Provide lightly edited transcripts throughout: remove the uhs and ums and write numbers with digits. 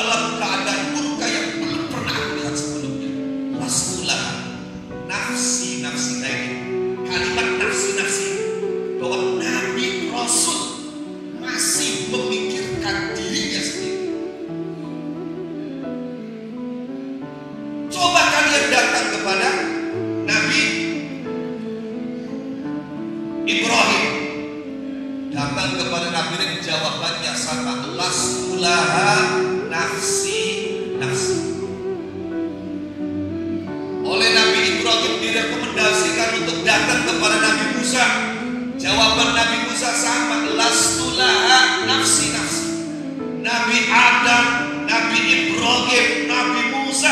dalam keadaan murka yang belum pernah aku lihat sebelumnya. Lastulah nafsi-nafsi tadi. Kalimat nafsi-nafsi bahwa Nabi Rasul masih memikirkan dirinya sendiri. Coba kalian datang kepada Nabi Ibrahim, datang kepada Nabi dan jawabannya sama, lastulaha nafsi-nafsi. Oleh Nabi Ibrahim direkomendasikan untuk datang kepada Nabi Musa. Jawaban Nabi Musa sama, lastulaha nafsi-nafsi. Nabi Adam, Nabi Ibrahim, Nabi Musa,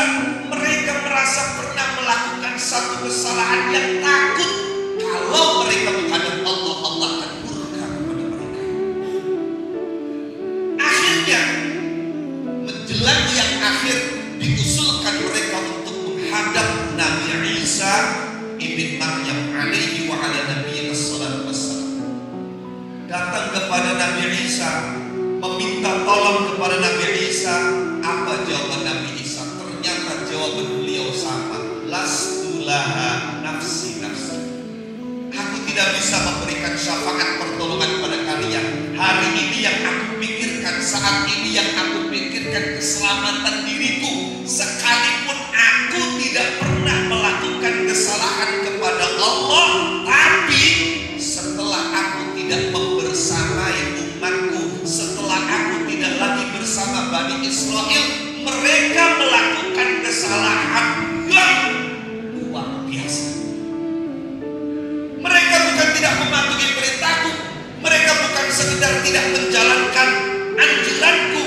mereka merasa pernah melakukan satu kesalahan yang takut kalau mereka menghadap Allah, Allah akan murka kepada mereka. Akhirnya menjelang yang akhir diusulkan mereka untuk menghadap Nabi Isa ibn Maryam alaihi wa ala nabiyina sallallahu wassalam. Datang kepada Nabi Isa, meminta tolong kepada Nabi Isa. Apa jawaban Nabi Isa? Ternyata jawaban beliau sama, lastulaha nafsi-nafsi. Aku tidak bisa memberikan syafaat pertolongan pada kalian. Hari ini yang aku pikirkan, saat ini yang aku pikirkan keselamatan diriku. Sekalipun aku tidak pernah melakukan kesalahan kepada Allah, tapi setelah aku tidak membersamai umatku, setelah aku tidak lagi bersama Bani Israel, mereka melakukan kesalahan yang luar biasa. Mereka bukan tidak mematuhi perintahku, mereka bukan sekedar tidak menjalankan anjuranku,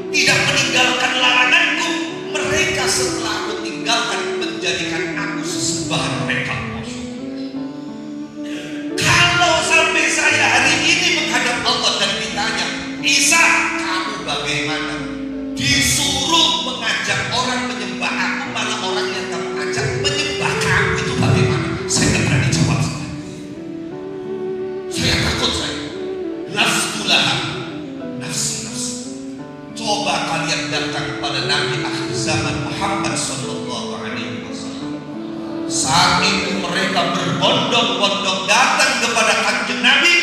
tidak meninggalkan laranganku. Mereka setelah aku tinggalkan menjadikan aku sesembahan mereka. Kalau sampai saya hari ini menghadap Allah dan ditanya, Isa, kamu bagaimana? Disuruh mengajak orang menyembah aku, malah orang yang kamu ajak menyembah kamu, itu bagaimana? Saya tidak berani jawab. Saya takut saya. Lastulaha nafsi-nafsi. Coba kalian datang pada Nabi akhir zaman Muhammad sallallahu alaihi wasallam. Saat itu mereka berbondong-bondong datang kepada kanjeng Nabi.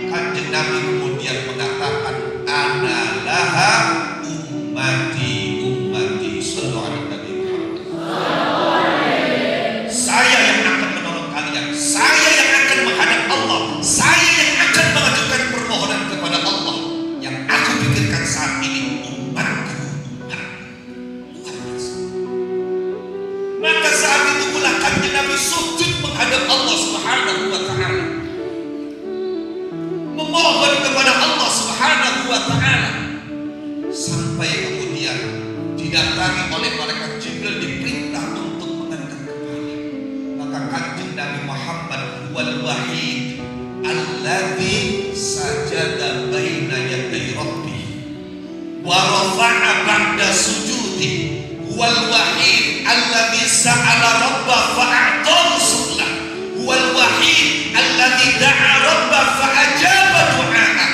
Kanjeng Nabi kemudian mengatakan, ana laha ummati sallallahu alaihi Nabi Muhammad. Saya yang akan menolong kalian. Saya yang akan menghadap Allah. Saya yang akan mengajukan permohonan kepada Allah. Yang aku pikirkan saat ini umatku. Maka saat itu pula kanjeng Nabi sujud menghadap Allah Subhanahu wa ta'ala, memohon kepada Allah Subhanahu wa ta'ala, sampai kemudian didatangi oleh malaikat Jibril, diperintah untuk mengangkat kepala. Maka kanjeng Nabi Muhammad wal wahid alladzi sajada baina yaday rabbih wa rafa'a ba'da sujudi wal wahid alladzi sa'ala rabbah fa'atahu su'lah wal wahid alladzi da'a rabbah fa'ajaba du'a'ah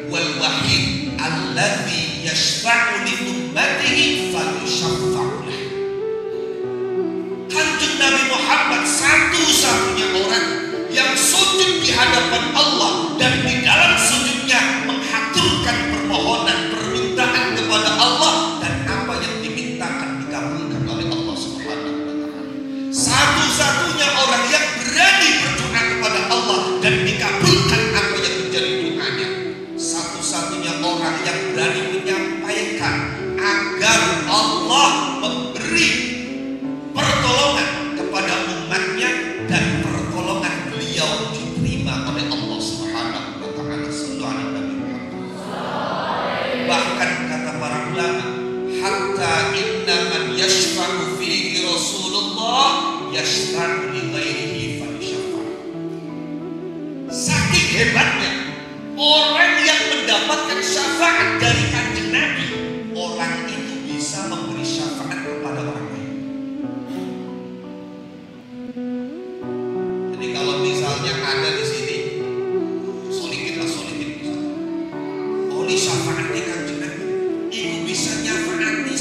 wal wahid alladzi yashfa'u li ummatihi fayushaffa'u lah. Kanjeng Nabi Muhammad satu-satunya orang yang sujud di hadapan Allah dan di dalam sujudnya menghaturkan permohonan, permintaan kepada Allah, dan apa yang dimintakan dikabulkan oleh Allah Subhanahu wa ta'ala. Satu-satunya orang yang berani berdoa kepada Allah dan dikabulkan apa yang menjadi doanya. Satu-satunya orang yang berani menyampaikan agar Allah memberi pertolongan kepada umatnya dan pertolongan beliau diterima oleh Allah Subhanahu wa ta'ala. Sallallahu alaihi Nabi Muhammad. Bahkan kata para ulama, hatta inna man yashfa'u fihi Rasulullah yashfa'u li ghairihi fa yashfa'. Saking hebatnya orang yang mendapatkan syafaat dari kanjeng Nabi, orang itu bisa memberi syafaat kepada orang lain. Jadi kalau misalnya ada di sini solikin misalnya, oleh syafaatnya kanjeng Nabi, ibu bisa nyafaati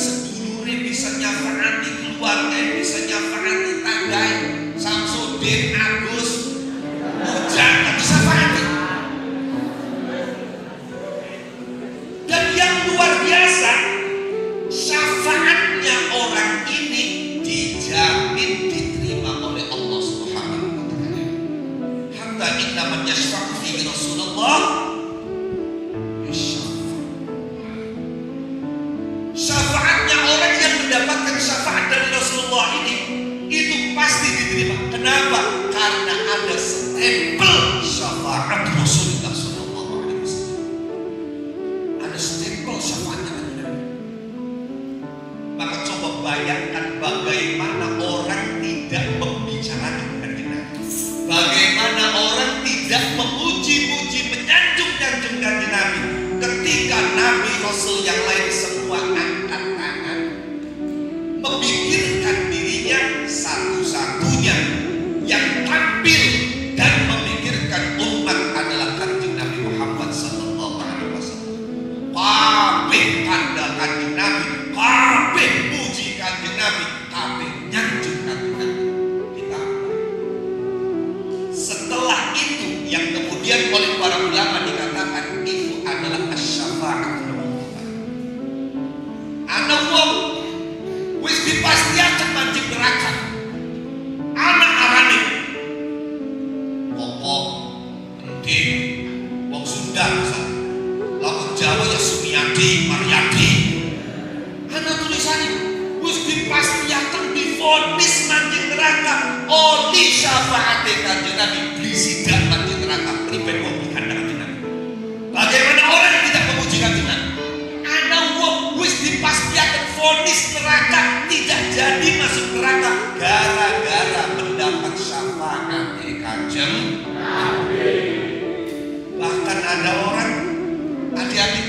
inna man yashfa'u fi Rasulullah syafaatnya orang yang mendapatkan syafaat dari Rasulullah ini itu pasti diterima. Kenapa? Karena ada stempel syafaat Rasulullah Sallallahu Alaihi Wasallam. Ada stempel syafaatnya. Maka coba bayangkan bagaimana orang tidak membicarakan Kanjeng Nabi, bagaimana orang tidak memuji-muji, menyanjung-nyanjung Kanjeng Nabi ketika Nabi Rasul yang lain semua angkat tangan, memikirkan dirinya satu-satunya yang tampil dan memikirkan umat adalah Kanjeng Nabi Muhammad Sallallahu Alaihi Wasallam. Kabeh kandang Kanjeng Nabi, kabeh puji Kanjeng Nabi, kabeh nyanjung Kanjeng Nabi. Setelah itu yang kemudian oleh para ulama dikatakan itu adalah asy-syafa'atul uzma. Ana wong wis dipastiaken manjing neraka. Anak arane Popo, Endi, wong Sunda misalnya. Lawan Jawa ya Sumiati, Mariati. Ana tulisan itu wis dipastiaken divonis manjing neraka oleh syafaat Kanjeng Nabi blisidak manjing neraka priben wong dikandang Kanjeng Nabi. Bagaimana orang yang tidak memuji Kanjeng Nabi? Ana wong wis dipastiaken vonis neraka tidak jadi masuk neraka gara-gara mendapat syafaat Kanjeng Nabi. Bahkan ada orang adik-adik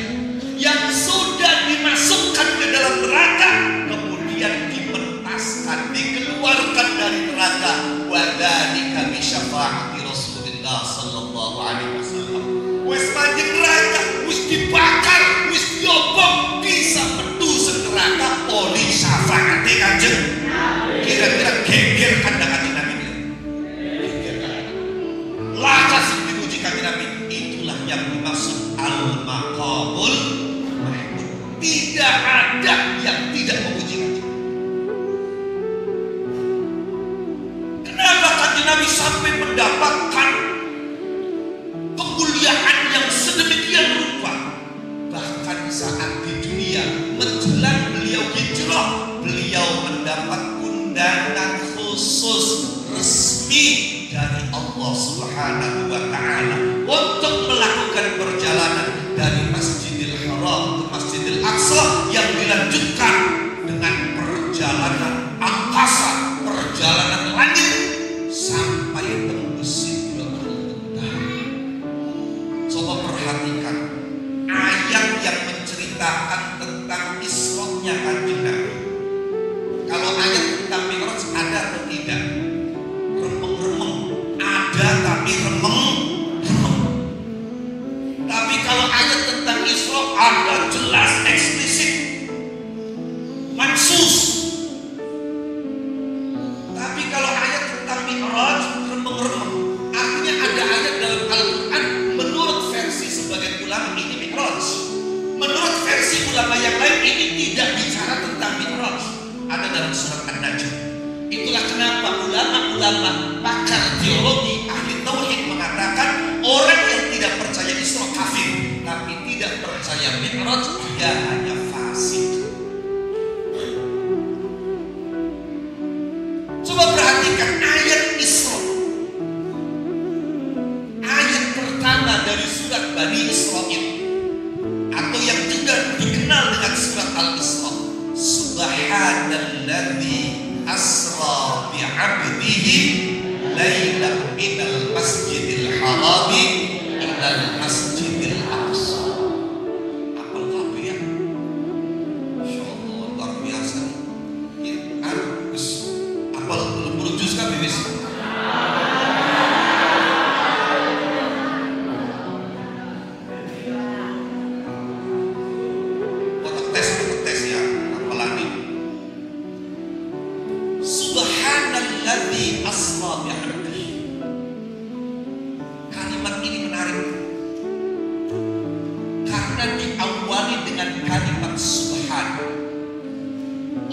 yang sudah dimasukkan ke dalam neraka kemudian dimentaskan, dikeluarkan dari neraka. Wadzalika bi syafaati Rasulillah Sallallahu Alaihi Wasallam. Wis manjing neraka, wis dibakar, wis diobong, bisa menuju neraka oleh syafaat Kanjeng Nabi. Kira-kira geger kandang Kanjeng Nabi ini. Lakas dipuji Kanjeng Nabi. Itulah yang dimaksud al-maqamul mahmud. Tidak ada yang tidak memuji Kanjeng Nabi. Kenapa Kanjeng Nabi sampai mendapatkan kemuliaan yang sedemikian rupa? Bahkan saat di dunia menjelang beliau hijrah, beliau mendapat undangan khusus resmi dari Allah Subhanahu wa Ta'ala untuk melakukan perjalanan dari Masjidil Haram ke Masjidil Aqsa yang dilanjutkan dengan perjalanan angkasa, perjalanan langit sampai tembus Sidratul Muntaha. Coba perhatikan ayat yang menceritakan tentang Isra-nya Kanjeng Nabi. Kalau ayat tentang Mi'raj ada atau tidak? Remeng-remeng. Ada tapi remeng-remeng. Tapi kalau ayat tentang Isra ada jelas eksplisit, mansus. Tapi kalau ayat tentang Mi'raj remeng-remeng. Artinya ada ayat dalam Al-Quran menurut versi sebagian ulama ini Mi'raj, menurut versi ulama yang lain ini tidak bicara tentang Mi'raj. Ada dalam surat An-Najm. Itulah kenapa ulama-ulama pakar teologi ahli tauhid mengatakan orang yang tidak percaya Isra kafir, tapi tidak percaya Mi'raj dia hanya fasik. Coba perhatikan ayat Isra, ayat pertama dari surat Bani Israil, atau yang juga dikenal dengan surat Al-Isra. Subhanalladzi asra bi'abdihi lailan minal masjidil harami ilal masjidil aqsa. Apal kabeh ya? Insyaallah luar biasa. Harus apal belum juz kabeh wis. Tes ya, apalagi Subhanalladzi asra bi'abdihi. Kalimat ini menarik karena diawali dengan kalimat subhan.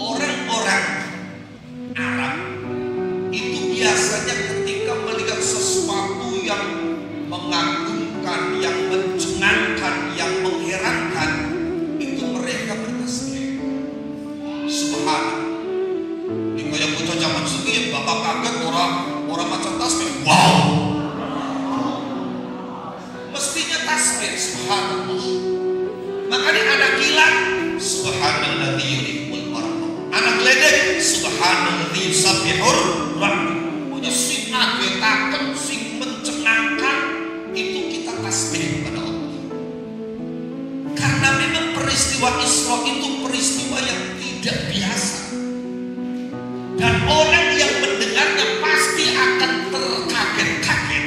Orang-orang Arab itu biasanya ketika melihat sesuatu yang subhanallah. Makanya anak kilat, subhanalladzi yuribbul barakah. Anak geledek, subhanalladzi yusabbihur rabb. Punya sing ngagetaken, sing mencenangkan, itu kita tasbih kepada Allah. Karena memang peristiwa Isra itu peristiwa yang tidak biasa. Dan orang yang mendengarnya pasti akan terkaget-kaget.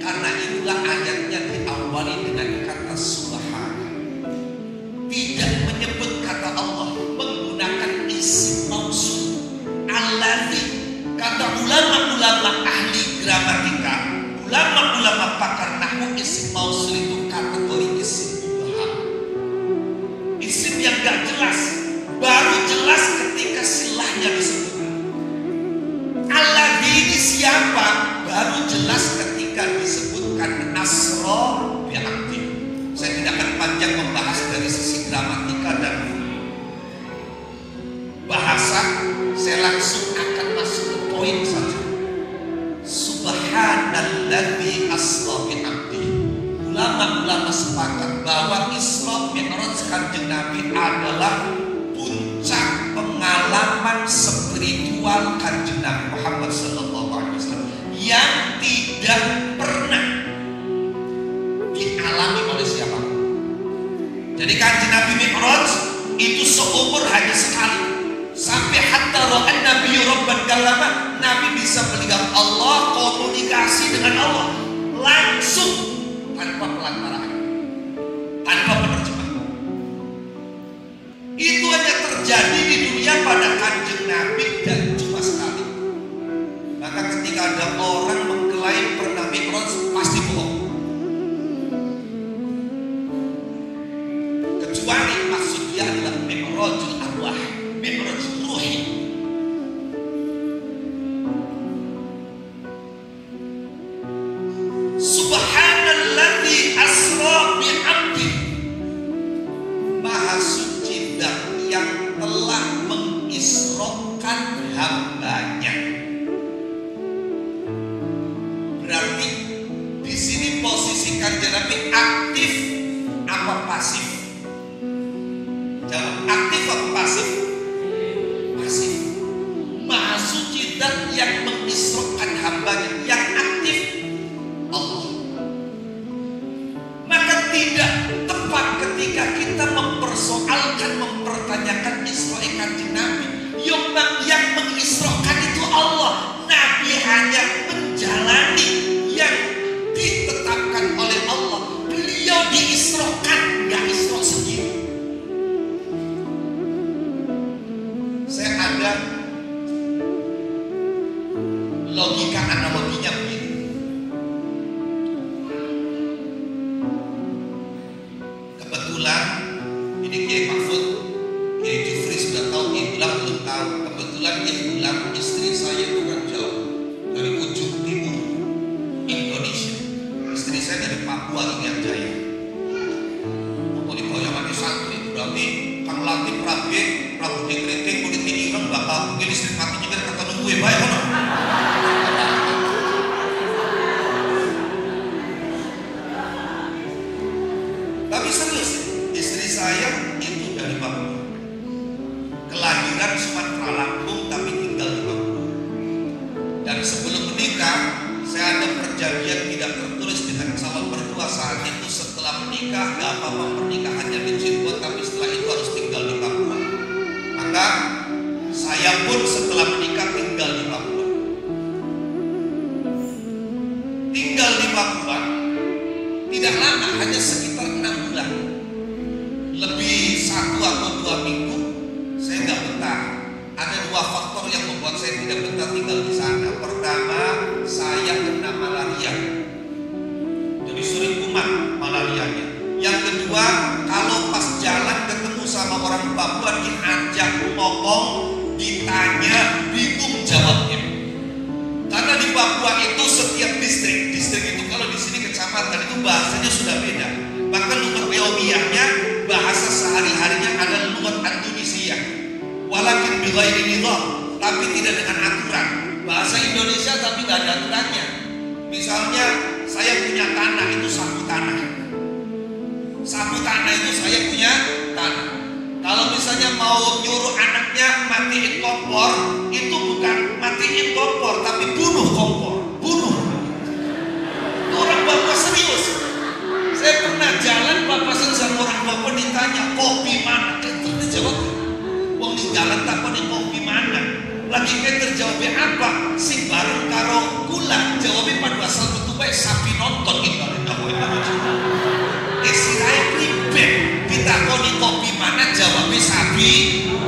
Karena itulah ayatnya diawali dengan kata subhana. Tidak menyebut kata Allah, menggunakan isim mausul. Alladzi. Kata ulama-ulama ahli gramatika, ulama-ulama pakar nahwu, isim mausul itu kategori isim mubham. Isim yang gak jelas, baru jelas ketika silahnya disebutkan. Alladzi ini siapa? Baru jelas ketika disebutkan asra bi'abdi. Saya tidak akan panjang membahas dari sisi gramatika dan bahasa. Saya langsung akan masuk ke poin saja. Subhanalladzi asra bi'abdi. Ulama-ulama sepakat bahwa Isra Mi'raj Kanjeng Nabi adalah puncak pengalaman spiritual Kanjeng Nabi Muhammad SAW yang tidak pernah dialami oleh siapapun. Jadi Kanjeng Nabi Mi'raj itu seumur hanya sekali. Sampai hatta ra'an Nabi Rabban kalama, Nabi bisa melihat Allah, komunikasi dengan Allah langsung tanpa pelantaran, tanpa penerjemah. Itu hanya terjadi di dunia pada Kanjeng Nabi dan cuma sekali. Maka ketika ada orang mengklaim pernah Mi'raj, pasti bohong. Kecuali maksud dia adalah Mi'rajul arwah, Mi'raj ruhi. Subhanalladzi asra bi'abdi. Maha suci dan yang telah mengisrokan hambanya. Berarti di sini posisi Kanjeng Nabi aktif apa pasif? Jawab, aktif apa pasif? Pasif. Maha suci dan yang mengisrokan hambanya, yang aktif Allah. Maka tidak tepat ketika kita mempersoalkan, mempertanyakan Isra Kanjeng Nabi. Yang mengisrokan itu Allah. Nabi hanya menjalani yang ditetapkan oleh Allah. Beliau diisrokan, gak isro sendiri. Saya ada logika analoginya begini. Kebetulan ini Kiai Mahfud, Kiai Jufri sudah tahu, Kiai Gulam belum tahu. Kebetulan Kiai Gulam istri saya itu kan jauh dari ujung timur Indonesia. Istri saya dari Papua Irian Jaya. Kalau diboyongan di santri berarti Kang Latif Prabe, Prabu Dekreting, kulit ini kan bakal mungkin istri mati juga kata nunggu ya baik kan? Tapi serius, istri saya itu dari Papua, kelahiran Sumatera Lampung tapi tinggal di Papua. Dan sebelum menikah, saya ada perjanjian tidak tertulis dengan calon mertua saat itu. Setelah menikah, gak apa-apa pernikahannya di Cirebon, tapi setelah itu harus tinggal di Papua. Maka saya pun setelah menikah tinggal di Papua. Tinggal di Papua tidak lama, hanya sekitar 6 bulan. Lebih 1 atau 2 minggu saya nggak betah. Ada 2 faktor yang membuat saya tidak betah tinggal di sana. Pertama, saya kena malaria. Jadi sering kumat malarianya. Yang kedua, kalau pas jalan ketemu sama orang Papua, diajak ngomong, ditanya, bingung jawabnya. Karena di Papua itu setiap distrik itu kalau di sini kecamatan itu bahasanya sudah beda. Bahkan lugat yaumiyahnya, bahasa sehari-harinya adalah lugat Indonesia. Walakin bighairi nizam, tapi tidak dengan aturan. Bahasa Indonesia tapi nggak ada aturannya. Misalnya saya punya tanah, itu saku tanah. Sapu tanah itu saya punya tanah. Kalau misalnya mau nyuruh anaknya matiin kompor, itu bukan matiin kompor, tapi bunuh kompor, bunuh. Itu orang bapak serius. Saya pernah jalan papasan sama orang bapak ditanya kopi mana, terus jawab, wong ning jalan tak pada kopi mana. Lagi kayak terjawabnya apa? Sing bareng karo gula. Jawabnya pada asal betul baik sapi nonton gitu. Istilahnya ribet. Ditakoni kopi mana, jawabnya sapi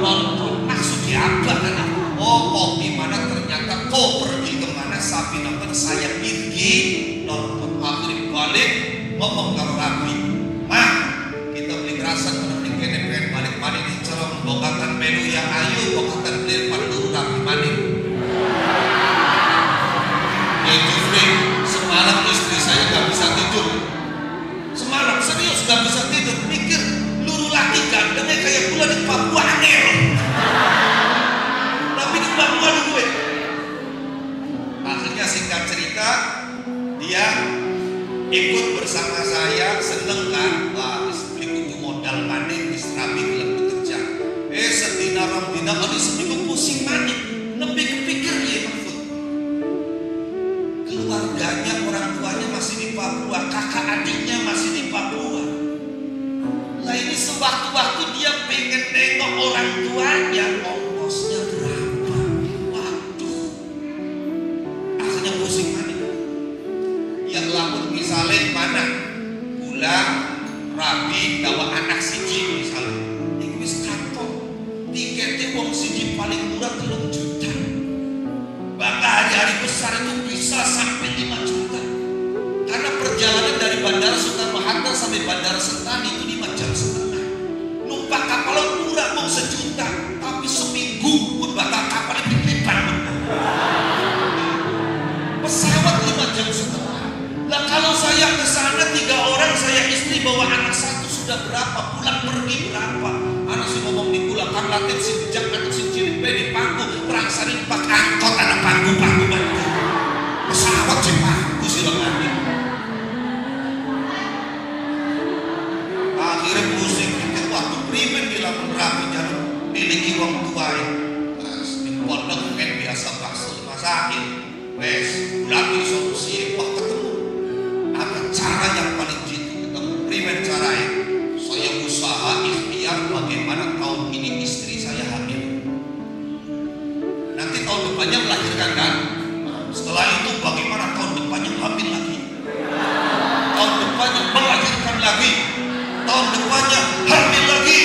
nonton. Maksudnya apa kan? Oh, kopi mana, ternyata kau pergi kemana, sapi nonton, saya pergi nonton. Akhirnya balik ngomong karo Rabi, mah kita beli kerasan karena ini kene balik-balik di cara membongkarkan menu yang ayu bongkarkan beli pandu Rabi maning. Semalam istri saya gak bisa tidur. Semalam serius gak bisa tidur. Mikir luru laki gantengnya kayak pula di Papua angel. Tapi di Papua dulu. Akhirnya singkat cerita, dia ikut bersama saya, seneng kan? Wah, beli kudu modal maning, Rabi bilang bekerja. Sedina rong dina kali seminggu pusing maning. Lebih kepikir dia Mahfud. Keluarganya, orang tuanya masih di Papua, kakak adiknya masih di Papua. Lah ini sewaktu-waktu dia pengen nengok orang tuanya, ongkosnya berapa? Waduh. Akhirnya pusing maning. Yang lamun misalnya mana gula Rabi bawa anak siji misalnya itu wis kantong tiketnya wong siji paling murah 3 juta, bahkan hari-hari besar itu bisa sampai 5 juta karena perjalanan dari Bandara Soekarno-Hatta sampai Bandara Sentani itu 5 jam setengah. Numpak kapal murah mau 1 juta, tapi seminggu pun bakal kapalnya dikelipan. Pesawat 5 jam setengah. Nah kalau saya ke sana 3 orang, saya istri bawa anak 1 sudah berapa? Pulang pergi berapa? Anak si ngomong di pulang, kan latin si bijak, anak si cilik di pangku, perang saring pak angkot, anak pangku bantu. Pesawat si pangku si lengan. Akhirnya pusing, pikir waktu primen bilang Rabi jangan miliki wong tua ya. Di pondok kan biasa bakso dimasakin. Wes, lagi solusi, wah ketemu. Ada cara yang paling jitu, ketemu primen caranya. Saya usaha ikhtiar bagaimana tahun ini istri saya hamil. Nanti tahun depannya melahirkan kan? Setelah itu bagaimana tahun depannya hamil lagi? Tahun depannya melahirkan lagi. Tahun depannya hamil lagi.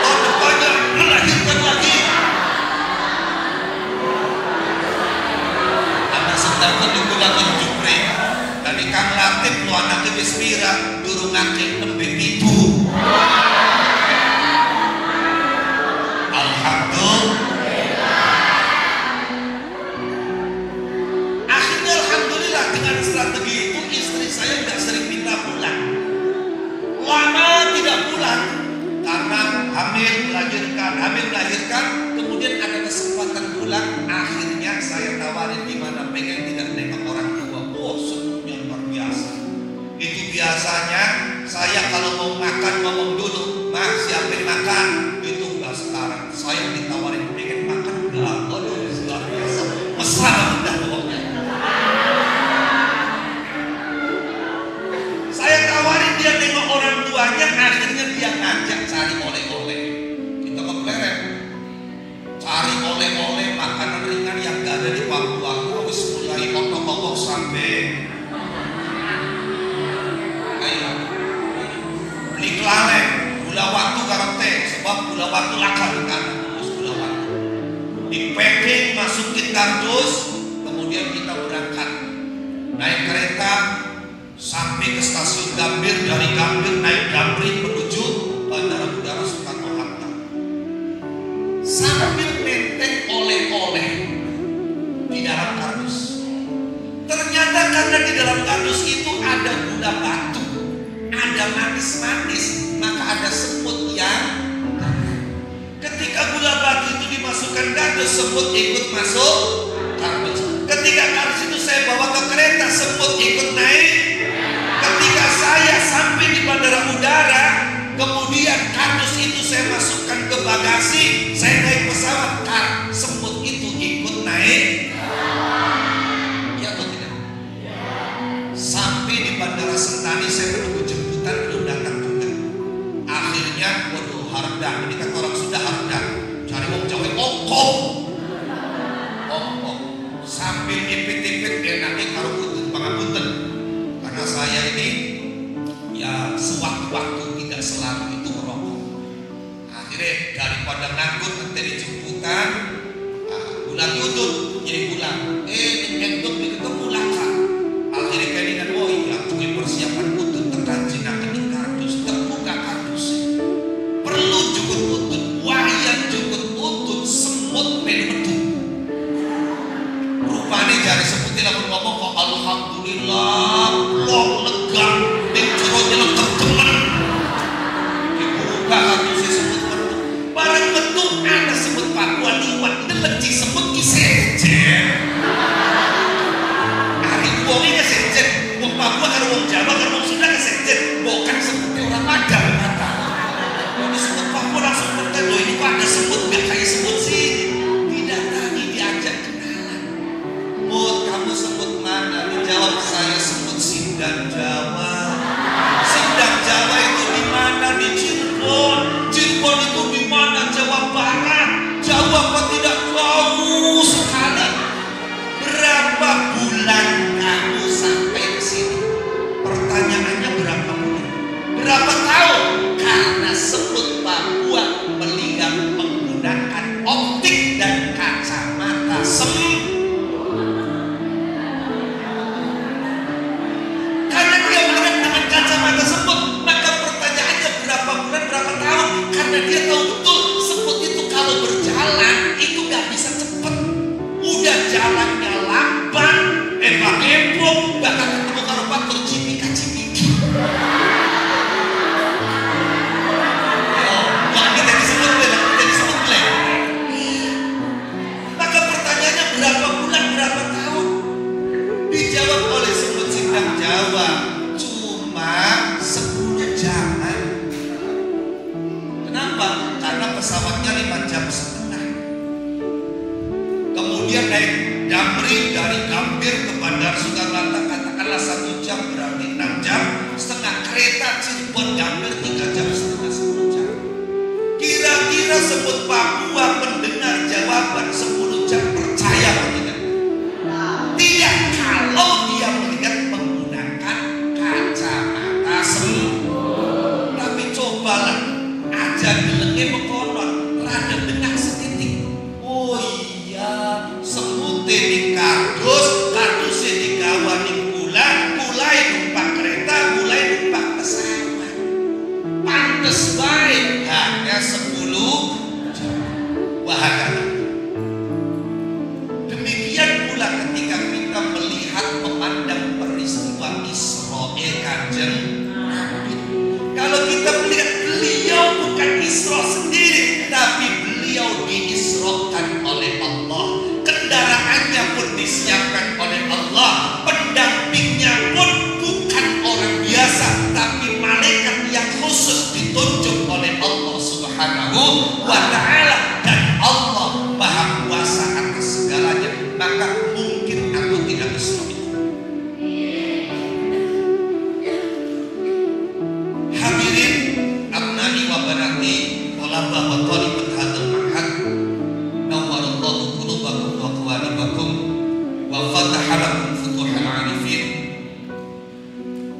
Tahun depannya melahirkan lagi. Anak sedangkan digunakan jupre. Dan ikan latif lu anaknya bismira durung ngakil nembe pitu. Alhamdulillah. Akhirnya alhamdulillah dengan strategi itu istri saya tidak sering minta pulang. Lama tidak pulang karena hamil melahirkan, kemudian ada kesempatan pulang. Akhirnya saya tawarin gimana pengen tidak nengok orang tua. Senangnya luar biasa. Itu biasanya saya kalau mau makan ngomong dulu, Mas siapin makan. Itu enggak sekarang. Saya ditawarin pengen makan enggak. Aduh luar biasa. Mesra udah pokoknya. Saya tawarin dia nengok orang tuanya, akhirnya dia ngajak cari oleh-oleh. Kita ke Pleret, cari oleh-oleh makanan ringan yang gak ada di Papua. Terus mulai otok-otok sampai ayo beli kelale, gula watu karate, sebab gula watu langka di kanan. Terus gula watu di packing, masukin kardus, kemudian kita berangkat naik kereta sampai ke stasiun Gambir, dari Gambir naik Damri menuju Bandara Udara Soekarno-Hatta sambil menteng oleh-oleh di dalam kardus. Ternyata karena di dalam kardus itu ada gula batu, ada manis-manis, maka ada semut yang ketika gula batu itu dimasukkan kardus, semut ikut masuk kardus. Ketika kardus itu saya bawa ke kereta, semut ikut naik. Ketika saya sampai di bandara udara, Kemudian kardus itu saya masukkan ke bagasi, saya naik pesawat, semut itu ikut naik. Ya atau tidak? Sampai di Bandara Sentani saya menunggu jemputan, belum datang juga. Akhirnya, waduh, harda, ini kan orang sudah harda, cari wong Jawa ongkong. Sambil ipit-ipit enaknya karo punten pangapunten. Karena saya ini ya sewaktu-waktu tidak selalu itu merokok. Akhirnya daripada nganggur nanti dijemputan, bulan utut jadi bulan. Nyentuk ketemu laka. Akhirnya kelingan oh iya punya persiapan utut terkancing akan di kardus, terbuka kardus. Perlu jukut utut, wayang jukut utut, semut melu. Rupanya jari seperti lamun ngomong kok alhamdulillah long lega ning jero nyelekep temen. Dibuka hati si semut metu. Barang metu ada semut Papua liwat neleci semut ki sejen. Ari wonge ke sejen, wong Papua karo wong Jawa karo wong Sunda ke sejen, bukan semutnya orang Padang kata. Ini semut Papua langsung berkata, ini kok ada semut gak kayak semut sini. Tidak tadi diajak kenalan. Kamu sebut mana? Dijawab saya sebut Sindang Jawa. Sindang Jawa itu di mana? Di Cirebon. Cirebon itu di mana? Jawa Barat. Jawa kok tidak jauh sekali. Berapa bulan kamu sampai ke sini? Pertanyaannya berapa bulan? Berapa tahun? Karena semut Papua menggunakan optik dan kacamata semut. Kacamata semut, maka pertanyaannya berapa bulan, berapa tahun? Karena dia tahu betul semut itu kalau berjalan itu gak bisa cepet. Udah jalannya lamban, embak-embok, bahkan ketemu karo patur cipika-cipiki. Yang kita disebut beleng. Maka pertanyaannya berapa bulan, berapa tahun? Dijawab oleh semut Sindang Jawa. Sebelumnya jangan. Kenapa? Karena pesawatnya 5,5 jam. Kemudian naik Damri dari Gambir ke Bandar Soekarno-Hatta, katakanlah 1 jam berarti 6 jam setengah. Kereta Cirebon Gambir 3 jam setengah, 10 jam. Kira-kira semut Papua mendengar jawaban 10 jam percaya atau tidak? Tidak, kalau dia melihat menggunakan kacamata semut. Tapi cobalah aja gelenge mengkonon rada dengar setitik. Oh iya, semute di kardusnya digawa ning mulai numpak kereta, mulai numpak pesawat. Pantes baik hanya 10 jam. Wahana. Demikian pula ketika kita melihat memandang peristiwa Israel Kanjeng Nabi. Kalau kita melihat beliau bukan Isra sendiri, tapi beliau diisrokan oleh Allah. Kendaraannya pun disiapkan oleh Allah. Pendampingnya pun bukan orang biasa, tapi malaikat yang khusus ditunjuk oleh Allah Subhanahu wa ta'ala. Dan Allah Maha Kuasa atas segalanya. Maka mungkin aku tidak Isra itu. Hadirin abnai wa banati talabah wa talibat hadzal ma'had, nawwarallahu qulubakum wa qawalibakum wa fataha lakum futuhal arifin.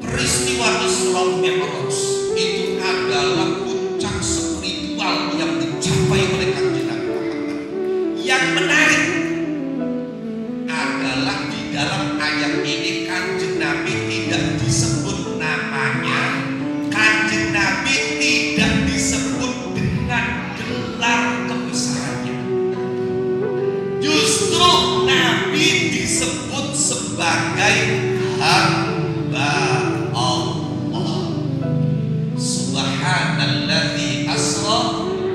Peristiwa Isra Mi'raj itu adalah puncak spiritual yang dicapai oleh Kanjeng Nabi Muhammad. Yang menarik adalah di dalam ayat ini Kanjeng Nabi tidak disebut namanya. Kanjeng Nabi tidak disebut dengan gelar kebesarannya. Justru Nabi disebut sebagai hamba Allah. Subhanalladzi asra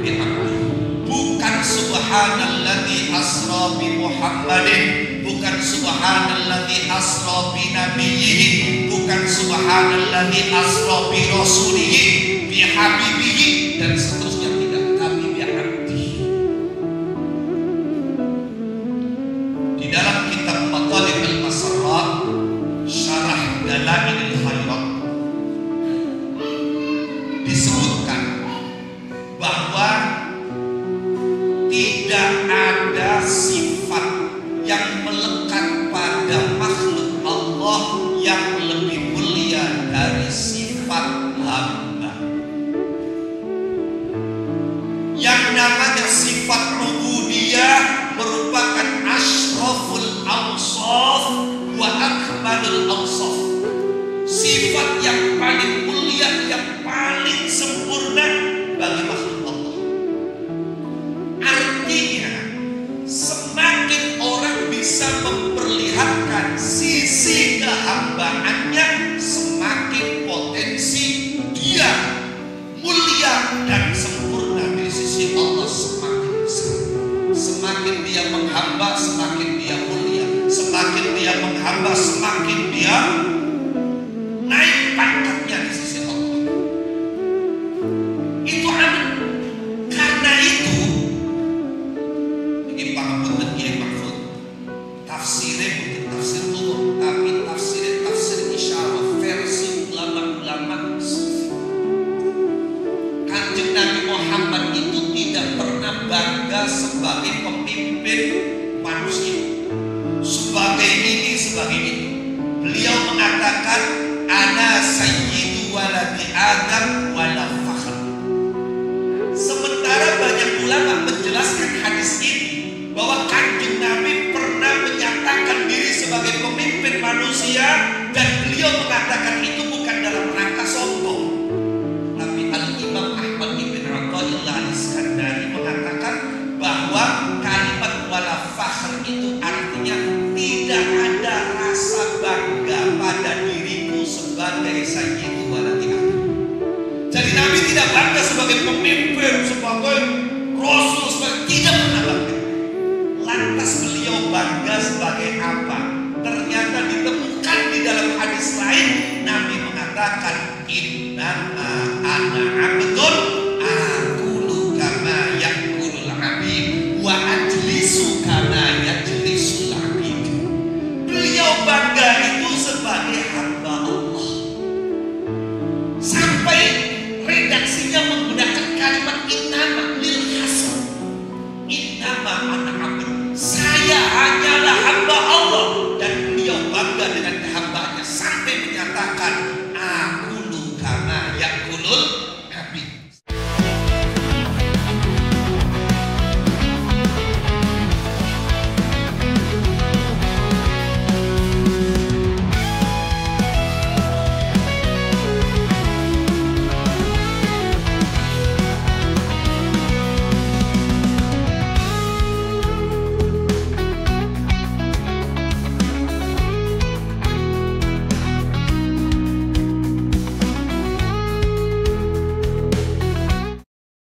bi'abdihi. Bukan subhanalladzi asra bi Muhammadin, bukan subhanalladzi asra bi nabiyhi, bukan subhanalladzi asra bi rasulihi bi habibihi, dan seterusnya tidak. Kami bi abdi. Di dalam kitab Matalib al-Masarrat Syarah Dalailil Khairat disebutkan bahwa tidak ada sifat yang melekat pada makhluk Allah yang lebih mulia dari sifat hamba. Yang namanya sifat rububiyah merupakan asyraful awsaf wa akmalul awsaf. Sifat yang paling mulia, yang paling sempurna bagi makhluk Allah. Artinya semakin orang bisa memperlihatkan sisi kehambaannya, semakin potensi dia mulia dan sempurna di sisi Allah semakin besar. Semakin dia menghamba, semakin dia mulia. Semakin dia menghamba, semakin dia naik pangkatnya di sisi Allah. Itu amin. Karena itu ini pangapunten Kiai Mahfud, tafsirnya bukan tafsir umum, tapi tafsir isyarah versi ulama-ulama sufi. Kanjeng Nabi Muhammad itu tidak pernah bangga sebagai pemimpin manusia, sebagai ini, sebagai itu. Beliau mengatakan, ana sayyidu waladi Adam wala fakhr. Sementara banyak ulama menjelaskan hadis ini bahwa Kanjeng Nabi pernah menyatakan diri sebagai pemimpin manusia, dan beliau mengatakan itu bukan dalam rangka sombong. Tapi Al-Imam Ahmad ibn Athaillah al-Iskandari mengatakan bahwa kalimat wala fakhr itu artinya tidak ada rasa bangga pada diriku sebagai sayyidu waladi Adam. Jadi Nabi tidak bangga sebagai pemimpin, sebagai rasul, tidak pernah bangga. Lantas beliau bangga sebagai apa? Ternyata ditemukan di dalam hadis lain, Nabi mengatakan, innama ana abdun